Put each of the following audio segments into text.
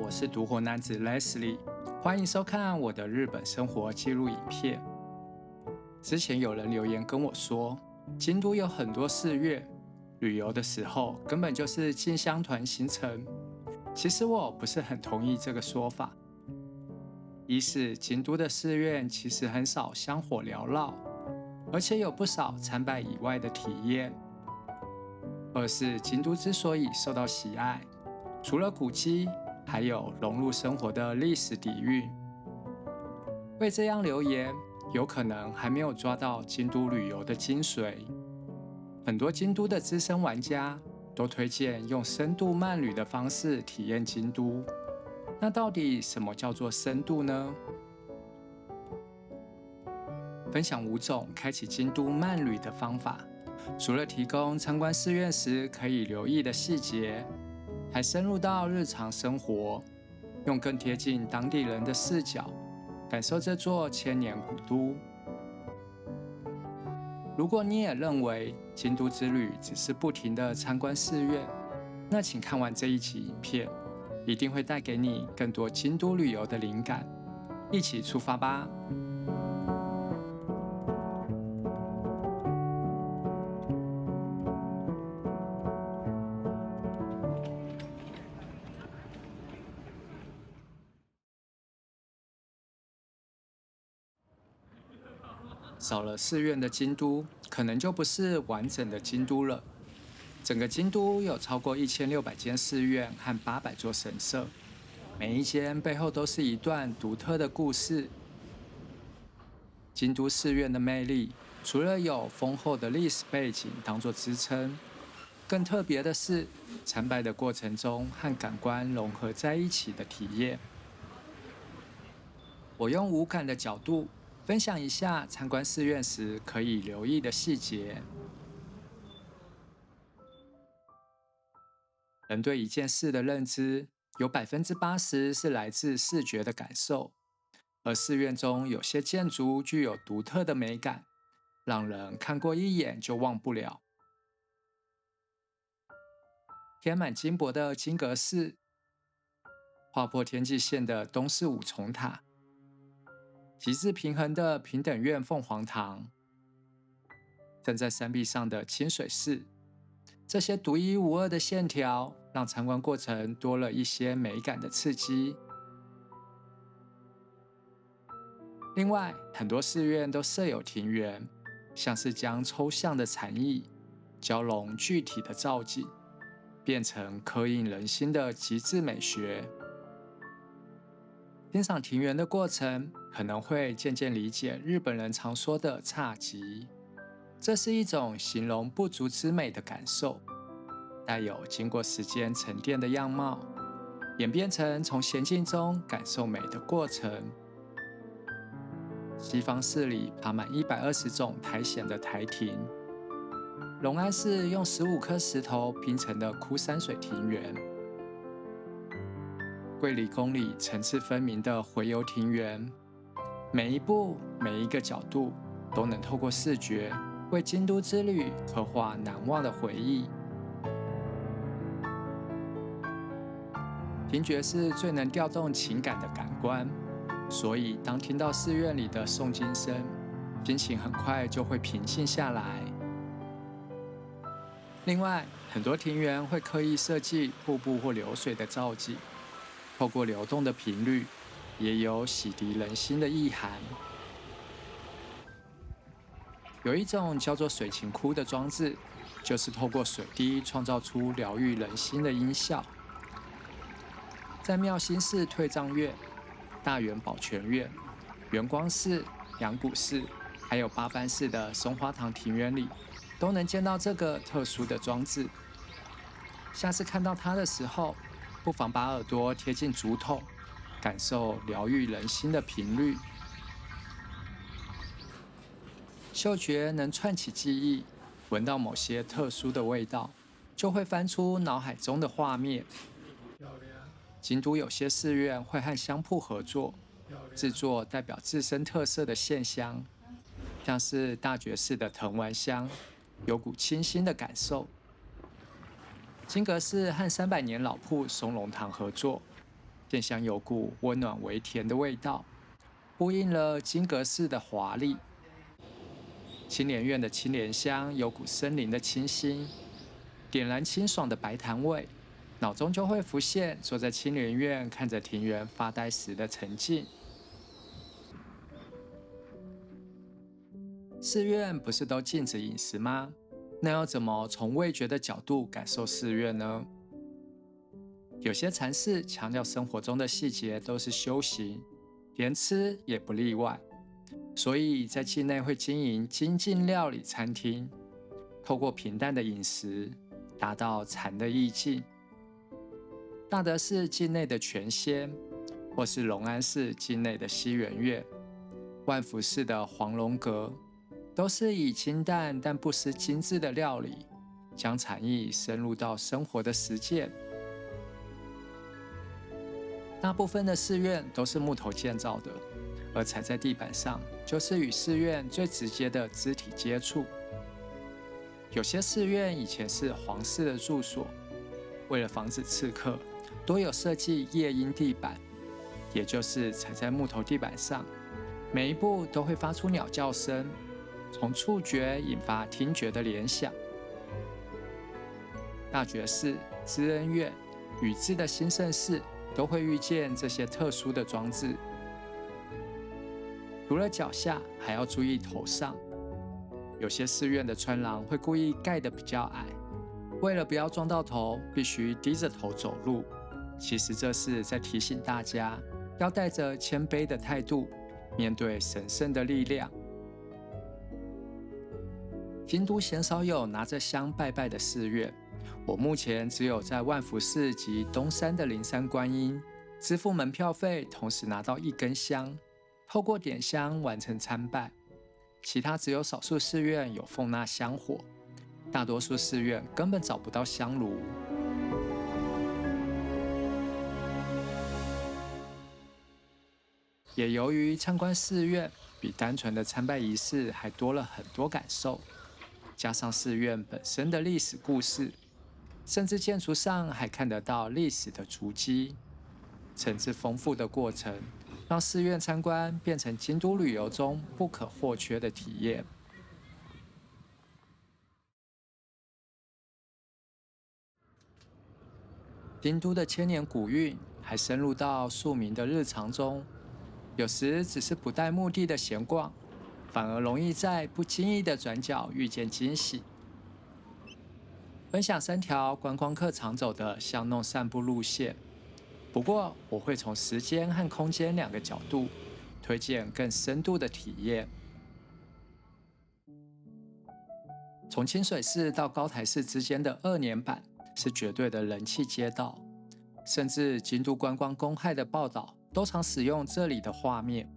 我是獨活男子 Leslie， 歡迎收看我的日本生活記錄影片。之前有人留言跟我說，京都有很多寺院，旅遊的時候根本就是進香團行程。其實我不是很同意這個說法。一是京都的寺院其實很少香火繚繞，而且有不少參拜以外的體驗。二是京都之所以受到喜愛，除了古蹟，還有融入生活的歷史底蘊。會這樣留言，有可能還沒有抓到京都旅遊的精髓。很多京都的資深玩家都推薦用深度慢旅的方式體驗京都。那到底什麼叫做深度呢？分享5種開啟京都慢旅的方法，除了提供參觀寺院時可以留意的細節，還深入到日常生活，用更貼近當地人的視角，感受這座千年古都。如果你也認為京都之旅只是不停地參觀寺院，那請看完這一期影片，一定會帶給你更多京都旅遊的靈感。一起出發吧！少了寺院的京都，可能就不是完整的京都了。整個京都有超過1600間寺院和800座神社，每一間背後都是一段獨特的故事。京都寺院的魅力，除了有豐厚的歷史背景當作支撐，更特別的是參拜的過程中和感官融合在一起的體驗。我用五感的角度分享一下參觀寺院時可以留意的細節。人對一件事的認知，有80%是來自視覺的感受，而寺院中有些建築具有獨特的美感，讓人看過一眼就忘不了。貼滿金箔的金閣寺，劃破天際線的東寺五重塔，極致平衡的平等院鳳凰堂，站在山壁上的清水寺，這些獨一無二的線條讓參觀過程多了一些美感的刺激。另外，很多寺院都設有庭園，像是將抽象的禪意交融具體的造景，變成刻印人心的極致美學。欣賞庭園的過程，可能會漸漸理解日本人常說的侘寂，這是一種形容不足之美的感受，帶有經過時間沉澱的樣貌，演變成從閒靜中感受美的過程。西方寺裡爬滿120種苔蘚的苔庭，龍安寺用15顆石頭拼成的枯山水庭園，桂離宮裡層次分明的回遊庭園，每一步每一個角度都能透過視覺為京都之旅刻畫難忘的回憶。聽覺是最能調動情感的感官，所以當聽到寺院裡的誦經聲，心情很快就會平靜下來。另外，很多庭園會刻意設計瀑布或流水的造景，透過流動的頻率，也有洗滌人心的意涵。有一種叫做水琴窟的裝置，就是透過水滴創造出療癒人心的音效。在妙心寺退藏院、大原寶泉院、圓光寺、陽谷寺，還有八幡寺的松花堂庭園裡，都能見到這個特殊的裝置。下次看到它的時候，不妨把耳朵貼近竹筒，感受療癒人心的頻率。嗅覺能串起記憶，聞到某些特殊的味道，就會翻出腦海中的畫面。京都有些寺院會和香鋪合作，製作代表自身特色的線香，像是大覺寺的藤丸香，有股清新的感受。金閣寺和300年老鋪松茸堂合作，店香有股溫暖微甜的味道，呼應了金閣寺的華麗。青蓮院的青蓮香有股森林的清新，點燃清爽的白檀味，腦中就會浮現坐在青蓮院看着庭園發呆時的沉靜。寺院不是都禁止飲食嗎？那要怎麼從味覺的角度感受寺院呢？有些禪寺強調生活中的細節都是修行，連吃也不例外，所以在境內會經營精進料理餐廳，透過平淡的飲食達到禪的意境。大德寺境內的全仙，或是龍安寺境內的西園院，萬福寺的黃龍閣，都是以清淡但不失精緻的料理，將禪意深入到生活的實踐。大部分的寺院都是木頭建造的，而踩在地板上就是與寺院最直接的肢體接觸。有些寺院以前是皇室的住所，為了防止刺客，多有設計夜鶯地板，也就是踩在木頭地板上，每一步都會發出鳥叫聲，從觸覺引發聽覺的聯想。大覺寺、知恩院、宇治的興聖寺都會遇見這些特殊的裝置。除了腳下，還要注意頭上。有些寺院的穿廊會故意蓋得比較矮，為了不要撞到頭，必須低着頭走路。其實這是在提醒大家，要帶着謙卑的態度，面對神聖的力量。京都鮮少有拿着香拜拜的寺院，我目前只有在萬福寺及東山的靈山觀音支付門票費，同時拿到1根香，透過點香完成參拜。其他只有少數寺院有奉納香火，大多數寺院根本找不到香爐。也由於參觀寺院比單純的參拜儀式還多了很多感受，加上寺院本身的歷史故事，甚至建築上還看得到歷史的足跡，層次豐富的過程，讓寺院參觀變成京都旅遊中不可或缺的體驗。京都的千年古韻還深入到庶民的日常中，有時只是不帶目的的閒逛，反而容易在不經意的轉角遇見驚喜。分享3條觀光客常走的巷弄散步路線，不過我會從時間和空間2個角度推薦更深度的體驗。從清水寺到高台寺之間的2年坂是絕對的人氣街道，甚至京都觀光公害的報道都常使用這裡的畫面。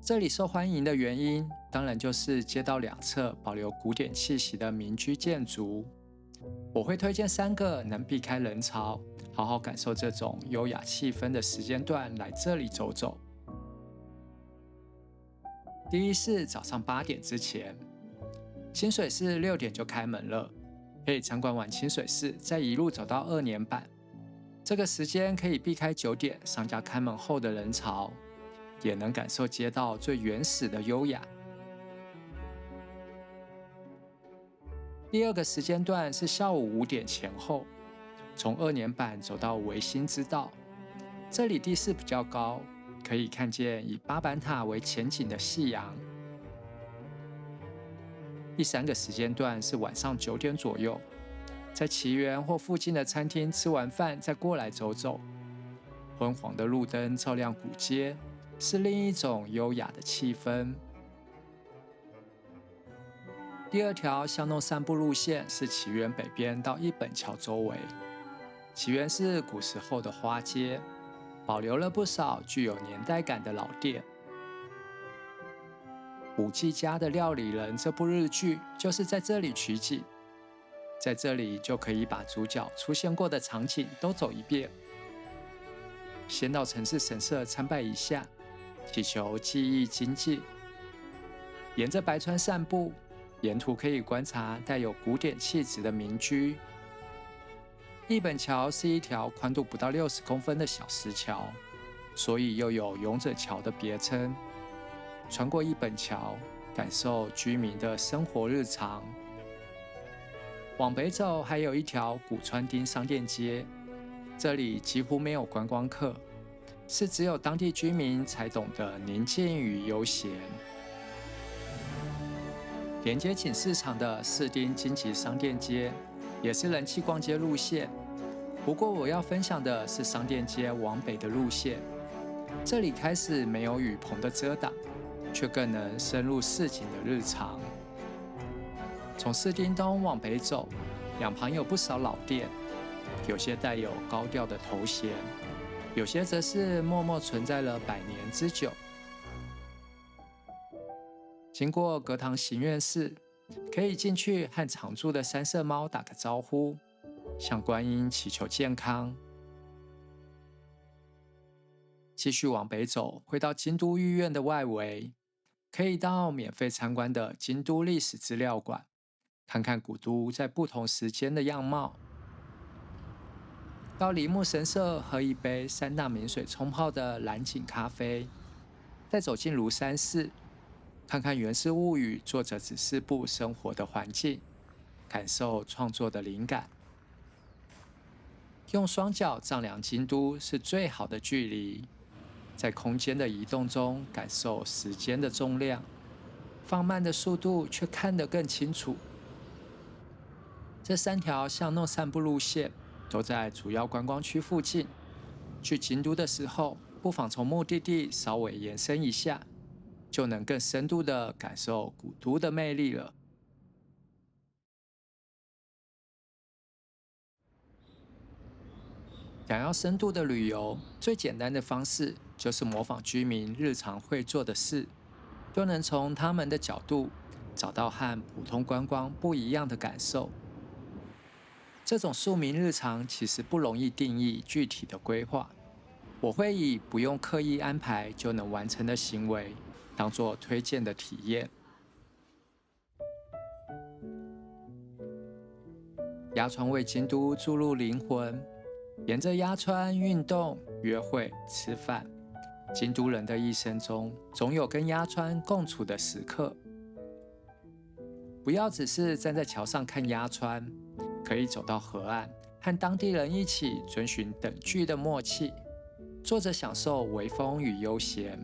這裡受歡迎的原因，當然就是街道2側保留古典氣息的民居建築。我會推薦3個能避開人潮，好好感受這種優雅氣氛的時間段來這裡走走。第一是早上8點之前，清水寺6點就開門了，可以參觀完清水寺，再一路走到2年坂。這個時間可以避開9點商家開門後的人潮，也能感受街道最原始的優雅。第2個時間段是下午5點前後，從2年坂走到維新之道，這裡地勢比較高，可以看見以八坂塔為前景的夕陽。第3個時間段是晚上9點左右，在祇園或附近的餐廳吃完飯再過來走走，昏黃的路燈照亮古街，是另一種優雅的氣氛。第2條巷弄散步路線是祇園北邊到一本橋周圍。祇園是古時候的花街，保留了不少具有年代感的老店。五季家的料理人這部日劇就是在這裡取景，在這裡就可以把主角出現過的場景都走一遍。先到城市神社參拜一下，祈求技藝精進。沿着白川散步，沿途可以觀察帶有古典氣質的民居。一本橋是一條寬度不到60公分的小石橋，所以又有勇者橋的別稱。穿過一本橋，感受居民的生活日常。往北走，還有一條古川町商店街，這裡幾乎沒有觀光客，是只有當地居民才懂得寧靜與悠閒。連接錦市場的士丁金吉商店街，也是人氣逛街路線。不過我要分享的是商店街往北的路線，這裡開始沒有雨棚的遮擋，卻更能深入市井的日常。從士丁東往北走，兩旁有不少老店，有些帶有高調的頭銜，有些則是默默存在了100年之久。經過隔堂行院寺，可以進去和常住的三色貓打個招呼，向觀音祈求健康。繼續往北走，會到京都御苑的外圍，可以到免費參觀的京都歷史資料館，看看古都在不同時間的樣貌。到梨木神社喝一杯3大名水沖泡的藍井咖啡，再走進廬山寺，看看《源氏物語》作者指示部生活的環境，感受創作的靈感。用雙腳丈量京都是最好的距離，在空間的移動中感受時間的重量，放慢的速度卻看得更清楚。這3條巷弄散步路線都在主要觀光區附近。去京都的時候，不妨從目的地稍微延伸一下，就能更深度地感受古都的魅力了。想要深度的旅遊，最簡單的方式就是模仿居民日常會做的事，就能從他們的角度找到和普通觀光不一樣的感受。這種庶民日常其實不容易定義具體的規劃，我會以不用刻意安排就能完成的行為當作推薦的體驗。鴨川為京都注入靈魂，沿着鴨川運動、約會、吃飯，京都人的一生中總有跟鴨川共處的時刻。不要只是站在橋上看鴨川，可以走到河岸，和當地人一起遵循等距的默契，坐着享受微風與悠閒。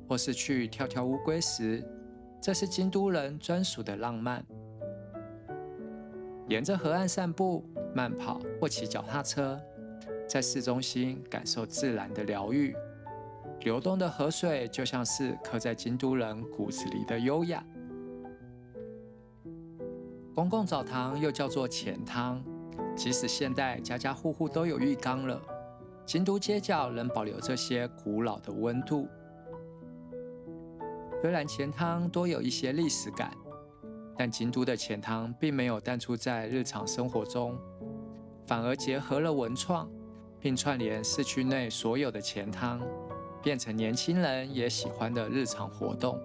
或是去跳跳烏龜石，這是京都人專屬的浪漫。沿着河岸散步、慢跑或騎腳踏車，在市中心感受自然的療癒。流動的河水就像是刻在京都人骨子裡的優雅。公共澡堂又叫做錢湯，即使現代家家戶戶都有浴缸了，京都街角仍保留這些古老的溫度。雖然錢湯多有一些歷史感，但京都的錢湯並沒有淡出在日常生活中，反而結合了文創，並串聯市區內所有的錢湯，變成年輕人也喜歡的日常活動。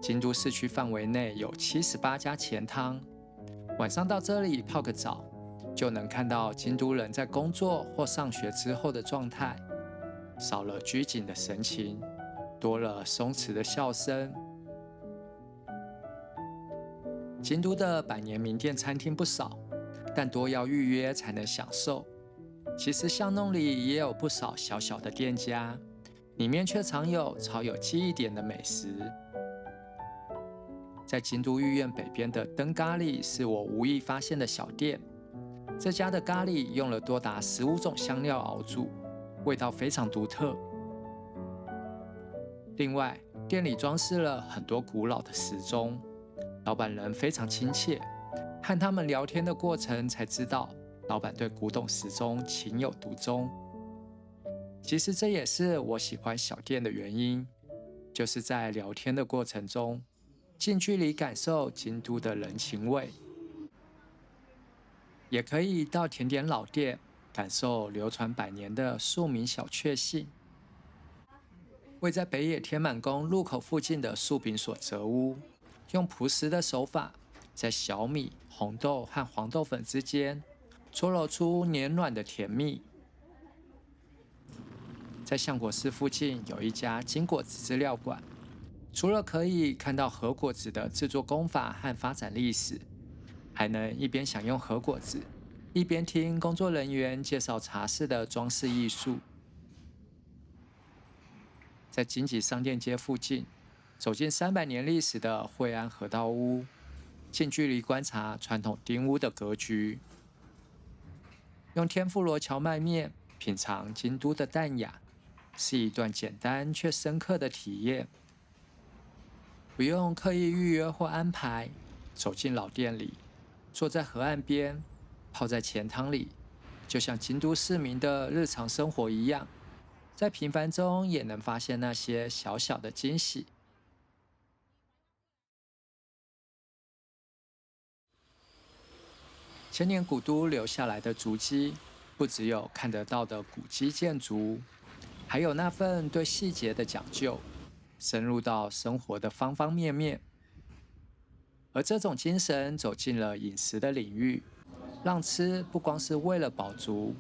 京都市區範圍內有78家錢湯，晚上到這裡泡個澡，就能看到京都人在工作或上學之後的狀態，少了拘謹的神情，多了鬆弛的笑聲。京都的百年名店餐廳不少，但多要預約才能享受。其實巷弄裡也有不少小小的店家，裡面卻常有超有記憶點的美食。在京都御苑北邊的燈咖喱是我無意發現的小店，這家的咖喱用了多達15種香料熬煮，味道非常獨特。另外，店裡裝飾了很多古老的時鐘，老闆人非常親切，和他們聊天的過程才知道，老闆對古董時鐘情有獨鍾。其實這也是我喜歡小店的原因，就是在聊天的過程中，近距離感受京都的人情味。也可以到甜點老店，感受流傳100年的庶民小確幸。位在北野天滿宮入口附近的素餅所澤屋，用樸實的手法在小米、紅豆和黃豆粉之間搓揉出黏軟的甜蜜。在橡果寺附近有一家金果子資料館，除了可以看到和果子的制作工法和發展歷史，還能一邊享用和果子，一邊聽工作人員介紹茶室的裝飾藝術。在金吉商店街附近，走進300年歷史的惠安河道屋，近距離觀察傳統丁屋的格局，用天婦羅蕎麥麵品嘗京都的淡雅，是一段簡單卻深刻的體驗。不用刻意預約或安排，走進老店裡，坐在河岸邊，泡在錢湯裡，就像京都市民的日常生活一樣。在平凡中也能發現那些小小的驚喜。千年古都留下來的足跡，不只有看得到的古蹟建築，還有那份對細節的講究，深入到生活的方方面面。而這種精神走進了飲食的領域，讓吃不光是為了飽足，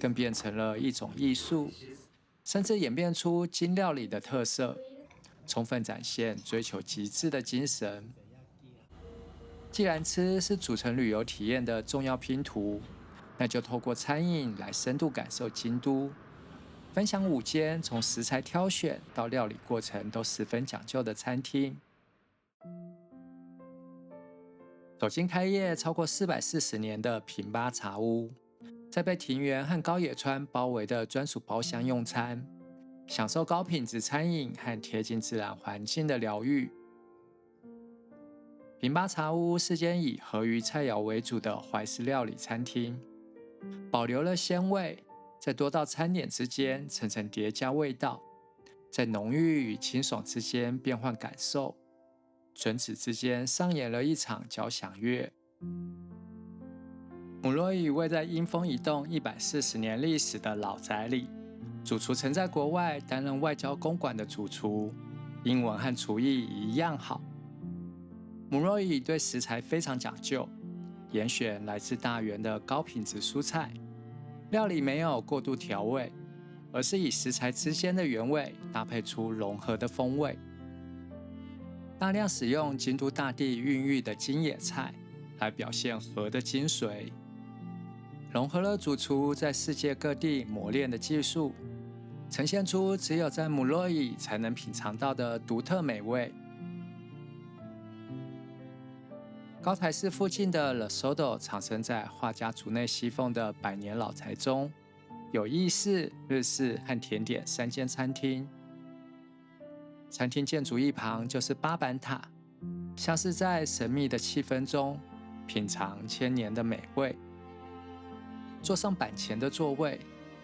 更變成了一種藝術。甚至演變出京料理的特色，充分展現追求極致的精神。既然吃是組成旅遊體驗的重要拼圖，那就透過餐飲來深度感受京都，分享5間從食材挑選到料理過程都十分講究的餐廳。走進開業超過440年的品八茶屋，在被庭園和高野川包圍的專屬包廂用餐，享受高品質餐飲和貼近自然環境的療癒。品八茶屋是間以和魚菜肴為主的懷石料理餐廳，保留了鮮味，在多道餐點之間層層疊加味道，在濃郁與清爽之間變換感受，唇齒之間上演了一場交響樂。母諾椅位在英豐一棟140年歷史的老宅裡，主廚曾在國外擔任外交公館的主廚，英文和廚藝一樣好。母諾椅對食材非常講究，嚴選來自大原的高品質蔬菜，料理沒有過度調味，而是以食材之間的原味搭配出融合的風味。大量使用京都大地孕育的京野菜來表現和的精髓，融合了主廚在世界各地磨練的技術，呈現出只有在母諾椅才能品嘗到的獨特美味。高台寺附近的 The Sodo 藏身在畫家竹內西鳳的100年老宅中，有意式、日式和甜點3間餐廳。餐廳建築一旁就是八坂塔，像是在神秘的氣氛中品嘗千年的美味。坐上板前的座位，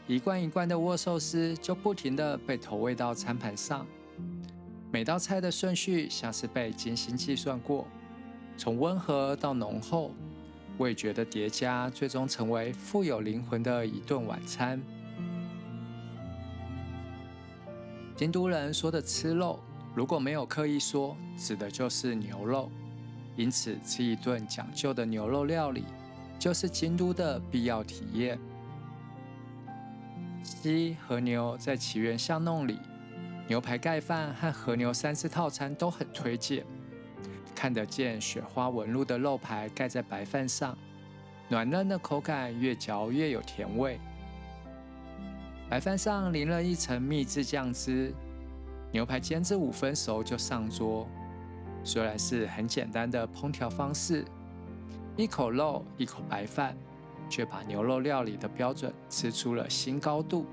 一罐一罐的握壽司就不停地被投餵到餐盤上，每道菜的順序像是被精心計算過，從溫和到濃厚，味覺的疊加最終成為富有靈魂的一頓晚餐。京都人說的吃肉，如果沒有刻意說，指的就是牛肉。因此，吃一頓講究的牛肉料理，就是京都的必要體驗。西和牛在祇園巷弄裡，牛排蓋飯和和牛3次套餐都很推薦。看得見雪花紋路的肉排蓋在白飯上，軟嫩的口感越嚼越有甜味。白飯上淋了一層秘製醬汁，牛排煎至5分熟就上桌。雖然是很簡單的烹調方式，一口肉一口白飯，卻把牛肉料理的標準吃出了新高度。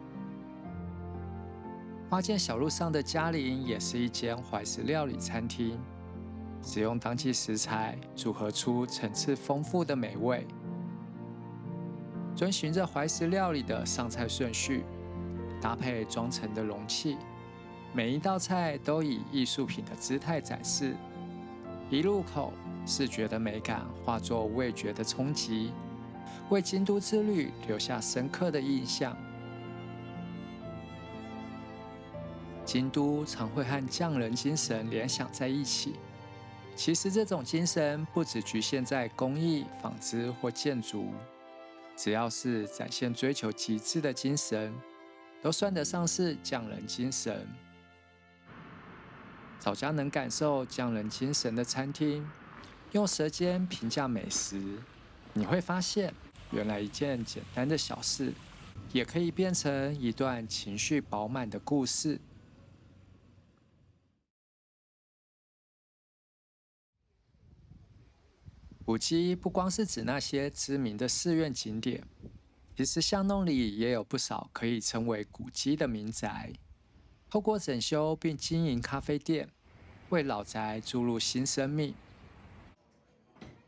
花見小路上的嘉陵也是一間懷石料理餐廳，使用當季食材組合出層次豐富的美味，遵循着懷石料理的上菜順序，搭配裝盛的容器，每一道菜都以藝術品的姿態展示。一入口，視覺的美感化作味覺的衝擊，為京都之旅留下深刻的印象。京都常會和匠人精神聯想在一起，其實這種精神不只局限在工藝、紡織或建築，只要是展現追求極致的精神，都算得上是匠人精神。找家能感受匠人精神的餐廳，用舌尖評價美食，你會發現，原來一件簡單的小事，也可以變成一段情緒飽滿的故事。古蹟不光是指那些知名的寺院景點，其實巷弄裡也有不少可以稱為古蹟的民宅。透過整修並經營咖啡店，為老宅注入新生命。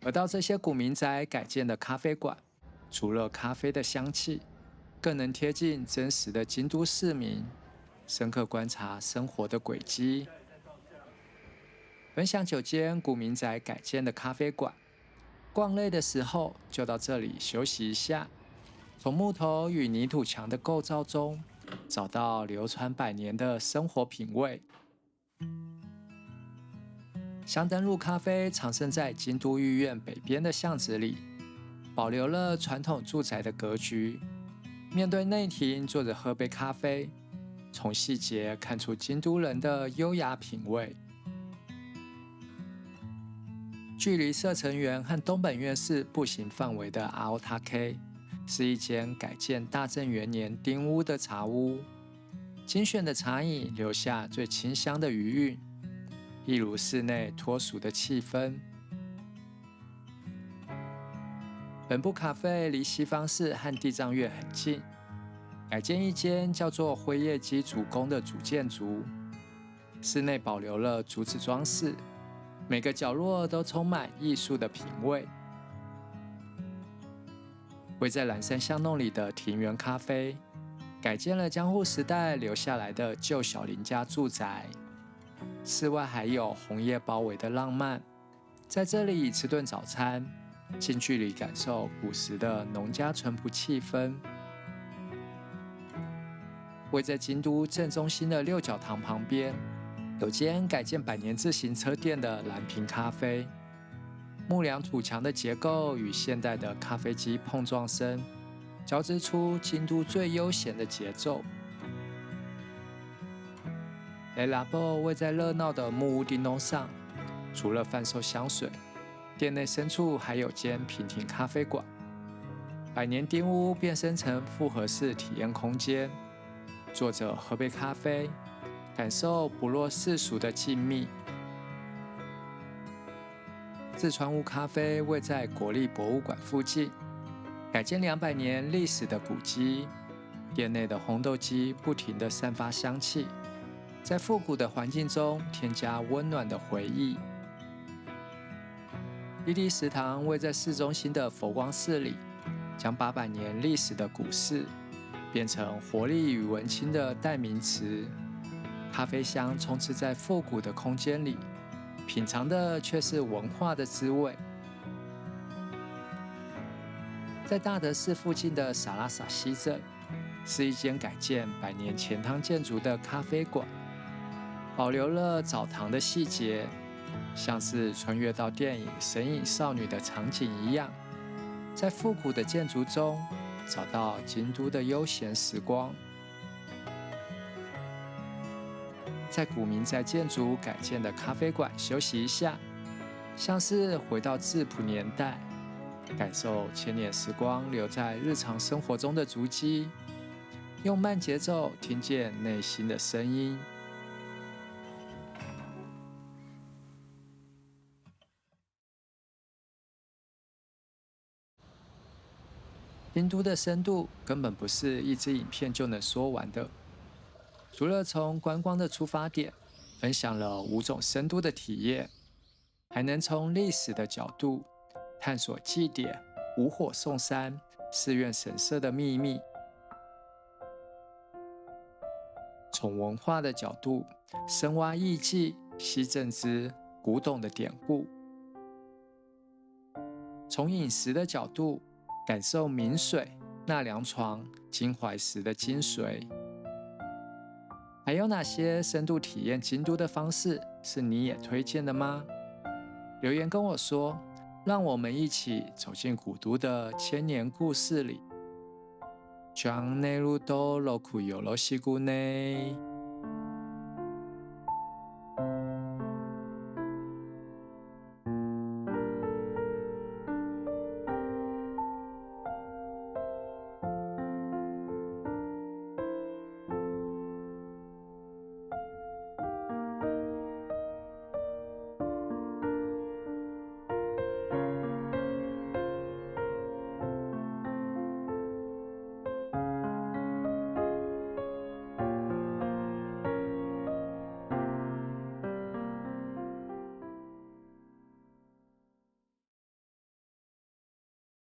而到這些古民宅改建的咖啡館，除了咖啡的香氣，更能貼近真實的京都市民，深刻觀察生活的軌跡。分享9間古民宅改建的咖啡館。逛累的時候，就到這裡休息一下，從木頭與泥土牆的構造中，找到流傳百年的生活品味。香燈路咖啡藏身在京都御苑北邊的巷子裡，保留了傳統住宅的格局。面對內庭坐着喝杯咖啡，從細節看出京都人的優雅品味。距離攝政園和東本願寺步行範圍的阿歐塔 K， 是一間改建大正元年町屋的茶屋。精選的茶飲留下最清香的餘韻，一如室內脫俗的氣氛。本部咖啡離西方寺和地藏院很近，改建一間叫做輝夜姬竹宮的主建築，室內保留了竹子裝飾。每個角落都充滿藝術的品味。位在嵐山巷弄裡的庭園咖啡，改建了江戶時代留下來的舊小林家住宅，室外還有紅葉包圍的浪漫。在這裡吃頓早餐，近距離感受古時的農家淳樸氣氛。位在京都正中心的六角堂旁邊，有間改建百年自行車店的藍瓶咖啡，木梁土牆的結構與現代的咖啡機碰撞聲，交織出京都最悠閒的節奏。雷拉布位在熱鬧的木屋町東上，除了販售香水，店內深處還有間平庭咖啡館。百年町屋變身成複合式體驗空間，坐着喝杯咖啡，感受不落世俗的靜謐。自川屋咖啡位在國立博物館附近，改建200年歷史的古蹟，店內的烘豆機不停地散發香氣，在復古的環境中添加溫暖的回憶。莉莉食堂位在市中心的佛光寺裡，將800年歷史的古寺變成活力與文青的代名詞。咖啡香充斥在復古的空間裡，品嘗的卻是文化的滋味。在大德寺附近的薩拉薩西鎮，是一間改建100年前湯建築的咖啡館，保留了澡堂的細節，像是穿越到電影《神隱少女》的場景一樣，在復古的建築中找到京都的悠閒時光。在古民宅建築改建的咖啡館休息一下，像是回到質樸年代，感受千年時光留在日常生活中的足跡，用慢節奏聽見內心的聲音。京都的深度根本不是一支影片就能說完的。除了從觀光的出發點分享了5種深度的體驗，還能從歷史的角度探索祭典、五火送山、寺院神社的秘密；從文化的角度深挖藝伎、惜政之古董的典故；從飲食的角度感受名水、納涼床、金懷石的精髓。還有哪些深度體驗京都的方式是你也推薦的嗎？留言跟我說，讓我們一起走進古都的千年故事裡。將內陸都落庫有羅西古內。